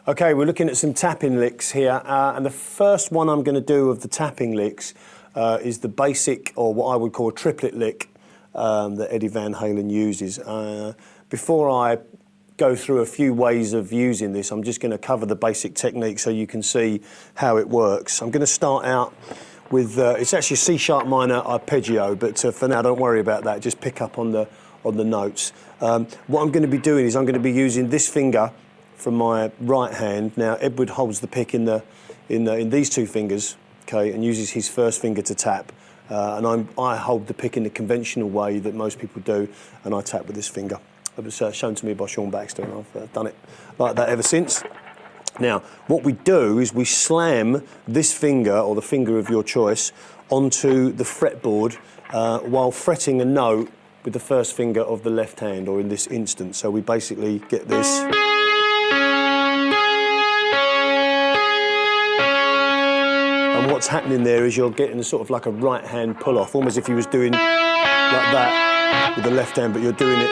Okay, we're looking at some tapping licks here, and the first one I'm going to do of the tapping licks is the basic, or what I would call a triplet lick, that Eddie Van Halen uses. Before I go through a few ways of using this, I'm just going to cover the basic technique so you can see how it works. I'm going to start out with, it's actually a C-sharp minor arpeggio, but for now don't worry about that, just pick up on the notes. What I'm going to be doing is I'm going to be using this finger from my right hand. Now Edward holds the pick in these two fingers, okay, and uses his first finger to tap, and I hold the pick in the conventional way that most people do, and I tap with this finger. It was shown to me by Sean Baxter, and I've done it like that ever since. Now, what we do is we slam this finger, or the finger of your choice, onto the fretboard while fretting a note with the first finger of the left hand, or in this instance. So we basically get this. And what's happening there is you're getting sort of like a right hand pull off, almost if you was doing like that with the left hand, but you're doing it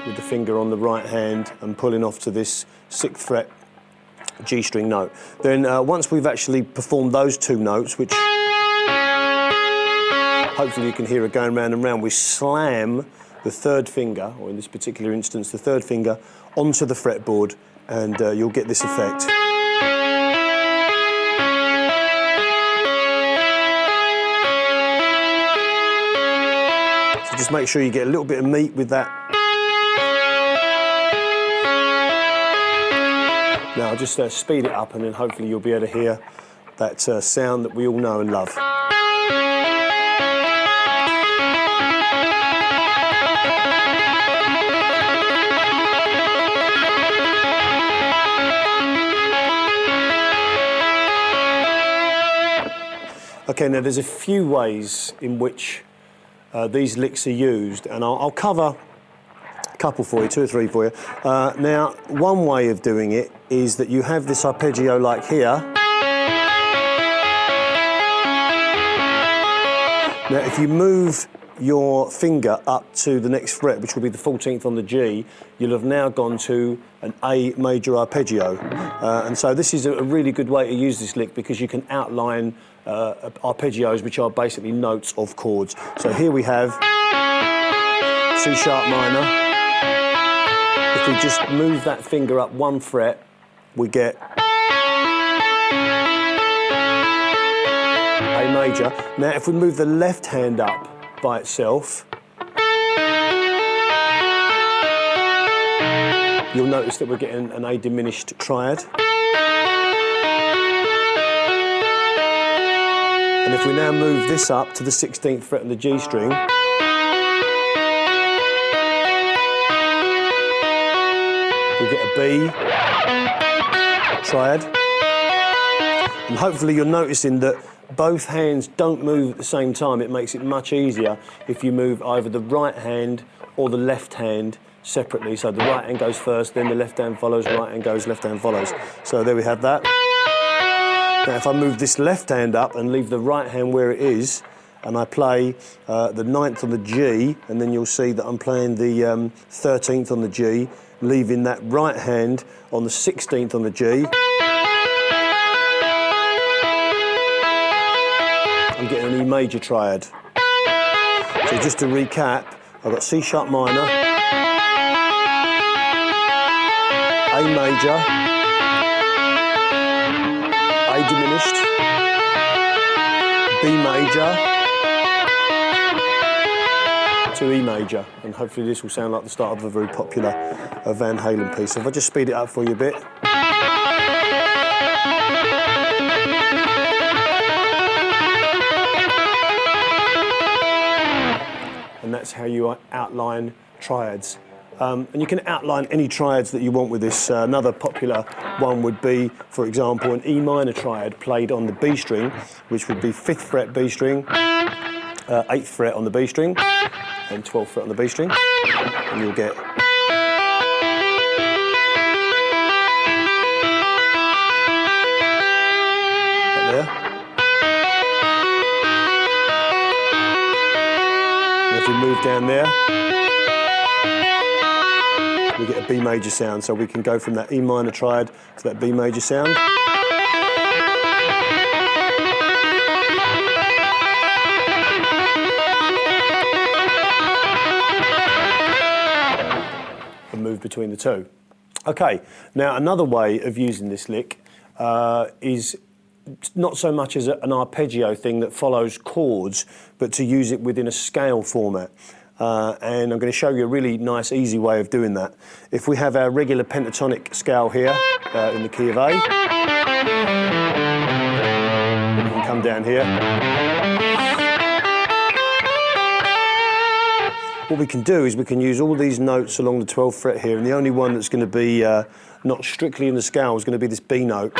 with the finger on the right hand and pulling off to this 6th fret G string note. Then once we've actually performed those two notes, which hopefully you can hear it going round and round, we slam the third finger, or in this particular instance the third finger, onto the fretboard, and you'll get this effect. So just make sure you get a little bit of meat with that. Now I'll just speed it up, and then hopefully you'll be able to hear that sound that we all know and love. Okay, now there's a few ways in which these licks are used, and I'll cover a couple for you, 2 or 3 for you. Now, one way of doing it is that you have this arpeggio like here. Now, if you move your finger up to the next fret, which will be the 14th on the G, you'll have now gone to an A major arpeggio. And so this is a really good way to use this lick, because you can outline arpeggios, which are basically notes of chords. So here we have C-sharp minor. If we just move that finger up 1 fret, we get A major. Now if we move the left hand up by itself, you'll notice that we're getting an A diminished triad. And if we now move this up to the 16th fret on the G string, we get a B triad. And hopefully you're noticing that both hands don't move at the same time. It makes it much easier if you move either the right hand or the left hand separately. So the right hand goes first, then the left hand follows, right hand goes, left hand follows. So there we have that. Now if I move this left hand up and leave the right hand where it is, and I play the 9th on the G, and then you'll see that I'm playing the 13th on the G, leaving that right hand on the 16th on the G. I'm getting an E major triad. So just to recap, I've got C-sharp minor, A major, A diminished, B major, to E major, and hopefully this will sound like the start of a very popular Van Halen piece. So if I just speed it up for you a bit. And that's how you outline triads. And you can outline any triads that you want with this. Another popular one would be, for example, an E minor triad played on the B string, which would be 5th fret B string, 8th fret on the B string, and 12th fret on the B string. And you'll get up there. And if we move down there, we get a B major sound. So we can go from that E minor triad to that B major sound. And move between the two. Okay, now another way of using this lick is not so much as an arpeggio thing that follows chords, but to use it within a scale format. And I'm going to show you a really nice, easy way of doing that. If we have our regular pentatonic scale here in the key of A, we can come down here. What we can do is we can use all these notes along the 12th fret here, and the only one that's going to be not strictly in the scale is going to be this B note.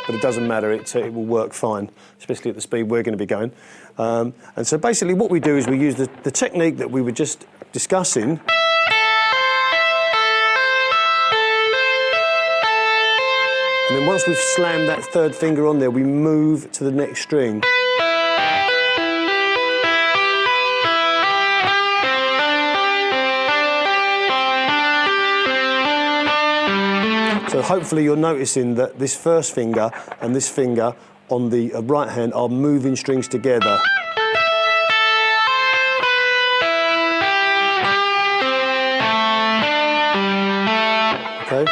But it doesn't matter, it will work fine, especially at the speed we're going to be going. And so basically what we do is we use the technique that we were just discussing. And then once we've slammed that third finger on there, we move to the next string. So hopefully you're noticing that this first finger and this finger on the right hand are moving strings together. Okay.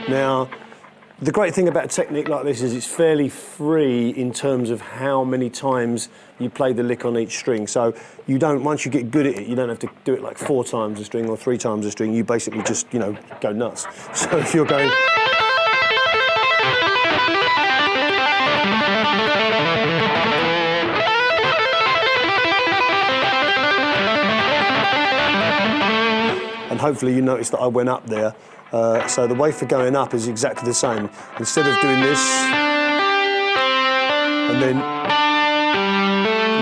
Now, the great thing about a technique like this is it's fairly free in terms of how many times you play the lick on each string. So you don't, once you get good at it, you don't have to do it like 4 times a string or 3 times a string. You basically just, you know, go nuts. So if you're going... And hopefully you notice that I went up there. So the way for going up is exactly the same. Instead of doing this and then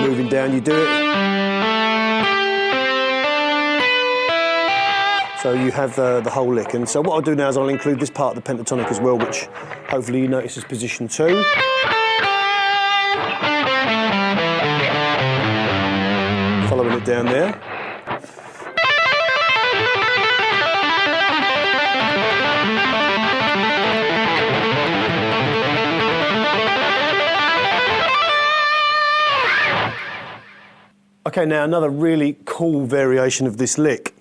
moving down, you do it. So you have the whole lick. And so what I'll do now is I'll include this part of the pentatonic as well, which hopefully you notice is position 2. Following it down there. Okay, now another really cool variation of this lick,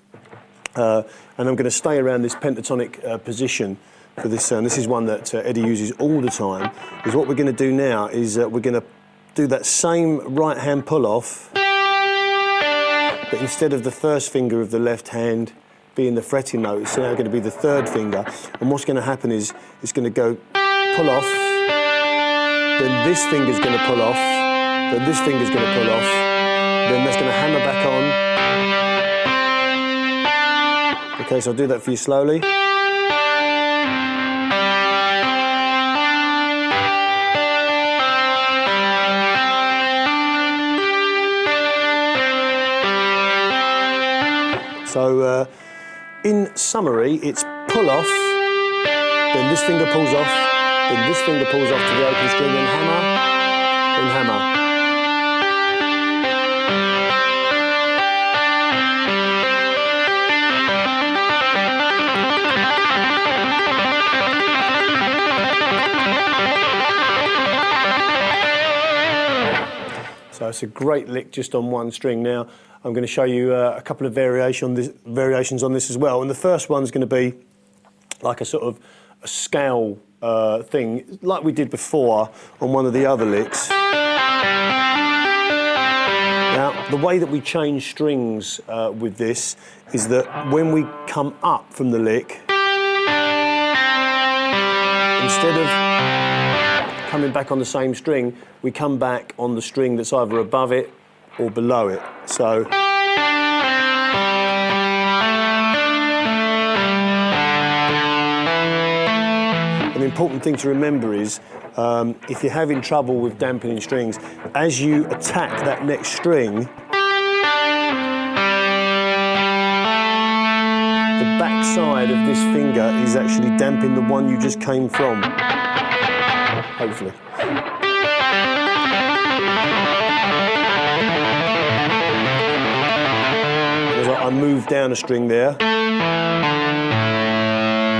and I'm going to stay around this pentatonic position for this sound. This is one that Eddie uses all the time. Is what we're going to do now is we're going to do that same right hand pull off, but instead of the first finger of the left hand being the fretting note, it's now going to be the third finger. And what's going to happen is it's going to go pull off, then this finger's going to pull off, then this finger's going to pull off. Then that's going to hammer back on. Okay, so I'll do that for you slowly. So, in summary, it's pull off, then this finger pulls off, then this finger pulls off to the open string, then hammer, then hammer. So it's a great lick just on one string. Now I'm going to show you a couple of variations on this as well. And the first one's going to be like a sort of a scale thing, like we did before on one of the other licks. Now the way that we change strings with this is that when we come up from the lick, instead of coming back on the same string, we come back on the string that's either above it or below it. So an important thing to remember is if you're having trouble with dampening strings, as you attack that next string, the back side of this finger is actually damping the one you just came from. Hopefully. move down a string there,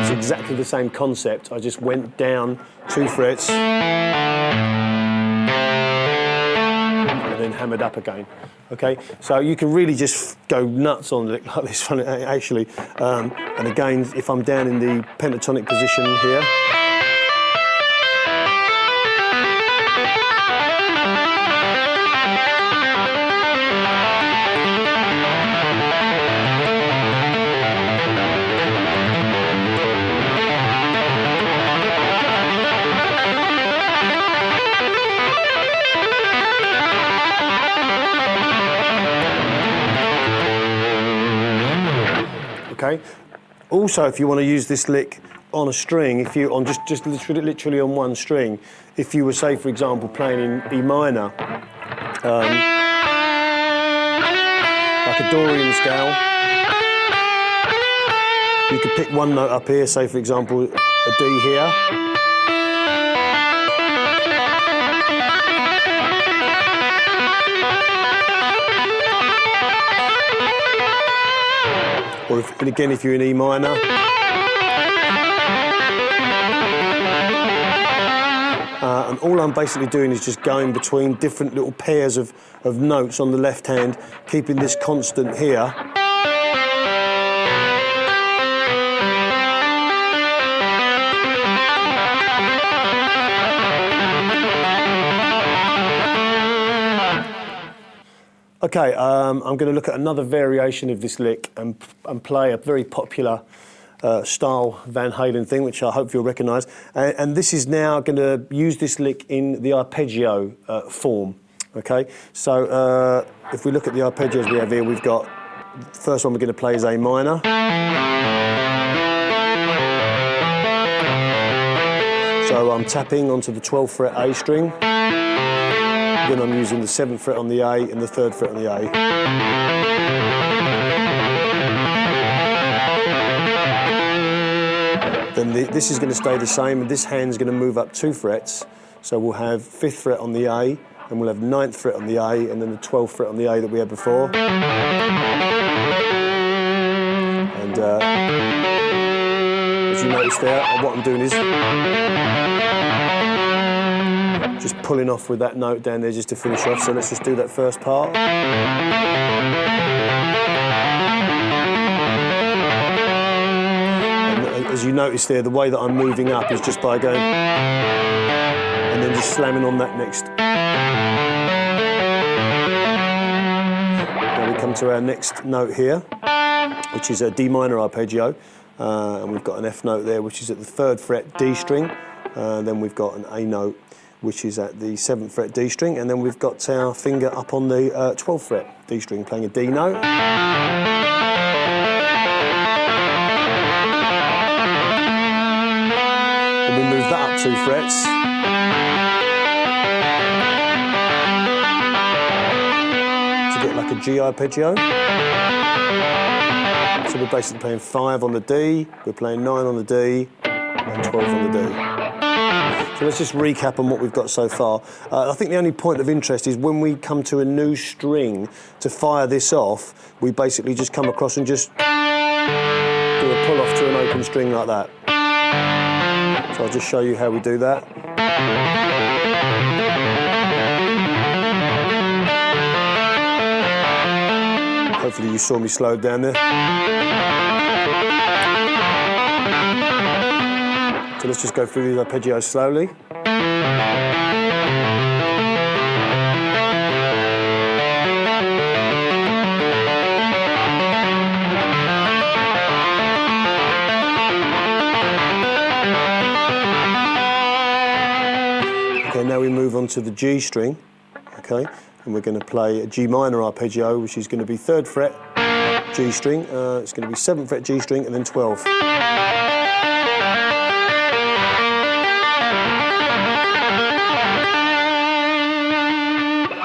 it's exactly the same concept. I just went down 2 frets and then hammered up again. Okay, so you can really just go nuts on it like this one, actually. And again, if I'm down in the pentatonic position here, okay. Also, if you want to use this lick on a string, if you on just literally on one string, if you were, say, for example, playing in E minor, like a Dorian scale, you could pick one note up here, say, for example, a D here. Or if you're in E minor, and all I'm basically doing is just going between different little pairs of notes on the left hand, keeping this constant here. Okay, I'm going to look at another variation of this lick and play a very popular style Van Halen thing, which I hope you'll recognise. And this is now going to use this lick in the arpeggio form. Okay, so if we look at the arpeggios we have here, we've got the first one we're going to play is A minor. So I'm tapping onto the 12th fret A string. Then I'm using the 7th fret on the A and the 3rd fret on the A. Then this is going to stay the same, and this hand's going to move up 2 frets. So we'll have 5th fret on the A, and we'll have 9th fret on the A, and then the 12th fret on the A that we had before. And as you notice there, what I'm doing is just pulling off with that note down there just to finish off. So let's just do that first part. And as you notice there, the way that I'm moving up is just by going and then just slamming on that next. Now we come to our next note here, which is a D minor arpeggio. And we've got an F note there, which is at the 3rd fret D string. Then we've got an A note, which is at the 7th fret D string, and then we've got our finger up on the 12th fret D string, playing a D note. Then we move that up 2 frets. To get like a G arpeggio. So we're basically playing 5 on the D, we're playing 9 on the D, and 12 on the D. So let's just recap on what we've got so far. I think the only point of interest is when we come to a new string to fire this off, we basically just come across and just do a pull off to an open string like that. So I'll just show you how we do that. Hopefully you saw me slowed down there. So let's just go through these arpeggios slowly. Okay, now we move on to the G string, okay, and we're going to play a G minor arpeggio, which is going to be 3rd fret G string, it's going to be 7th fret G string, and then 12th.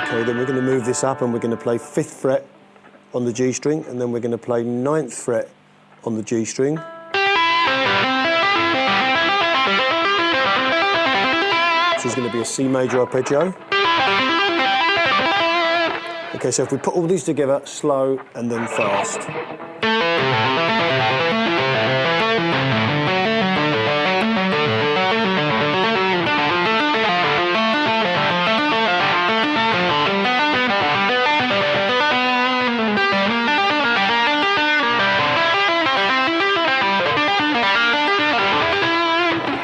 Okay, then we're going to move this up and we're going to play 5th fret on the G string, and then we're going to play 9th fret on the G string. Which is going to be a C major arpeggio. Okay, so if we put all these together, slow and then fast.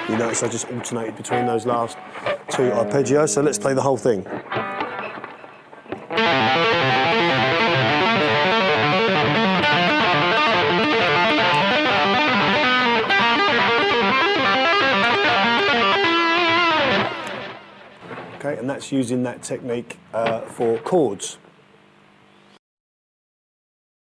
You notice I just alternated between those last two arpeggios, so let's play the whole thing. Okay, and that's using that technique for chords.